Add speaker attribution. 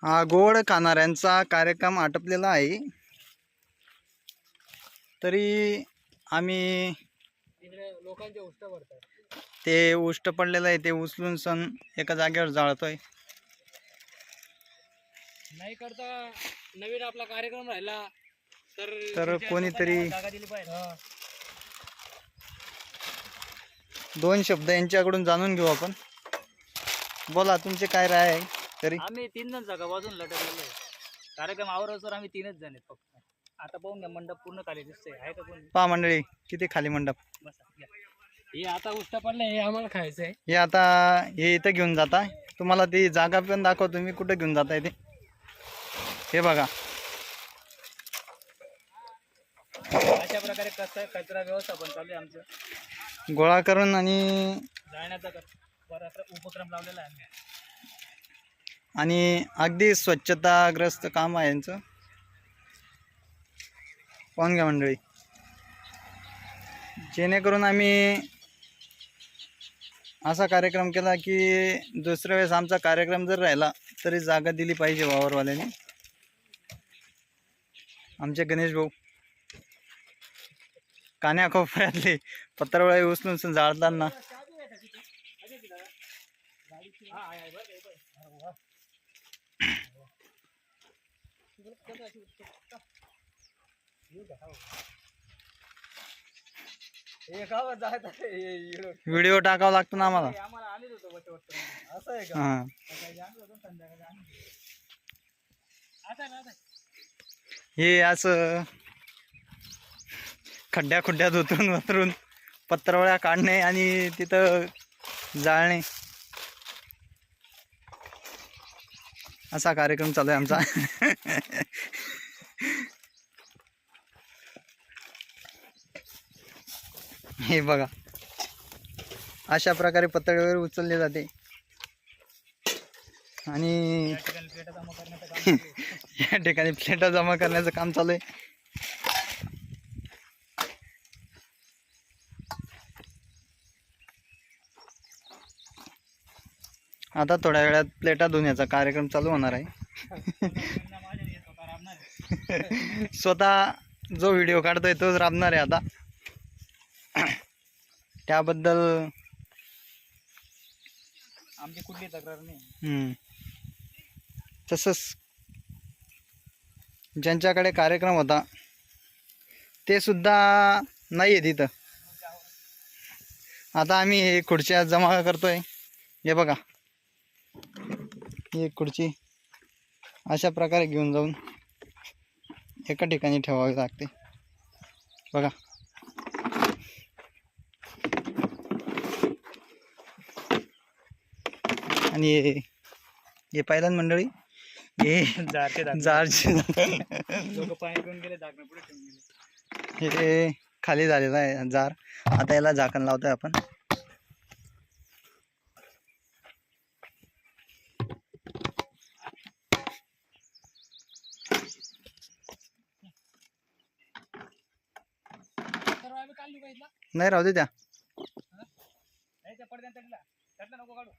Speaker 1: हा गोड खाणाऱ्यांचा कार्यक्रम आटपलेला आहे. तरी आम्ही
Speaker 2: लोकांचे उष्ट भरतात.
Speaker 1: ते उष्ट पडलेलं आहे ते उचलून सण एका जागेवर जाळतोय.
Speaker 2: नाही करता नवीन आपला कार्यक्रम राहिला
Speaker 1: तर कोणीतरी
Speaker 2: जागा दिली पाहिजे.
Speaker 1: दोन शब्द यांच्याकडून जाणून घेऊ आपण. बोला तुमचे काय राय आहे. तरी
Speaker 2: आम्ही 3 जण जागा बाजून लटकलेलो आहे. कार्यक्रम आवरवर आम्ही 3च जण आहेत फक्त. आता पाहून घ्या मंडप पूर्ण खाली दिसतोय. आहे का कोणी?
Speaker 1: पहा मंडळी किती खाली मंडप.
Speaker 2: बसा हे आता उष्ट पडलं हे आम्हाला खायचंय.
Speaker 1: हे आता हे इथं घेऊन जाता. तुम्हाला ती जागा पण दाखवतो तुम्ही कुठं घेऊन जाताय ते. हे बघा
Speaker 2: अशा प्रकारे कचरा व्यवस्थापन चालू आहे आमचं.
Speaker 1: गोळा करून आणि
Speaker 2: जाळण्याचा उपक्रम लावलेला आहे.
Speaker 1: आणि अगदी स्वच्छताग्रस्त काम आहे यांचं. पाहून घ्या मंडळी. जेणेकरून आम्ही असा कार्यक्रम केला की दुसऱ्या वेळेस आमचा कार्यक्रम जर राहिला तरी जागा दिली पाहिजे वावरवाल्याने. आमचे गणेश भाऊ कान्याकोपऱ्यातले पत्रवळे उचलून जाळताना व्हिडिओ टाकावा लागतो ना आम्हाला. हां हे असं खड्ड्यात उतरून पत्रवळ्या काढणे आणि तिथं जाळणे असा कार्यक्रम चालू आहे आमचा. हे बघा अशा प्रकारे पत्रवळी उचलले जाते आणि या ठिकाणी प्लेटा जमा करण्याचं काम चालू आहे. आता थोड्या वेळात प्लेटा धुण्याचा कार्यक्रम चालू होणार आहे. स्वतः जो व्हिडिओ काढतोय तोच राबणार आहे आता. त्याबद्दल
Speaker 2: आमची कुठली तक्रार नाही.
Speaker 1: तसंच ज्यांच्याकडे कार्यक्रम होता ते सुद्धा नाही आहे तिथं. आता आम्ही हे खुर्च्या जमा करतोय. हे बघा ही खुर्ची अशा प्रकारे घेऊन जाऊन एका ठिकाणी ठेवावी लागते. बघा आणि हे पाहिलं मंडळी हे जारचे
Speaker 2: लोक पाणी पिऊन गेले, झाकण पुढे ठेवून गेले.
Speaker 1: हे खाली झालेलं आहे जार. आता याला झाकण लावतोय आपण. नाही राहू दे त्या
Speaker 2: पडद्याला नको काढू.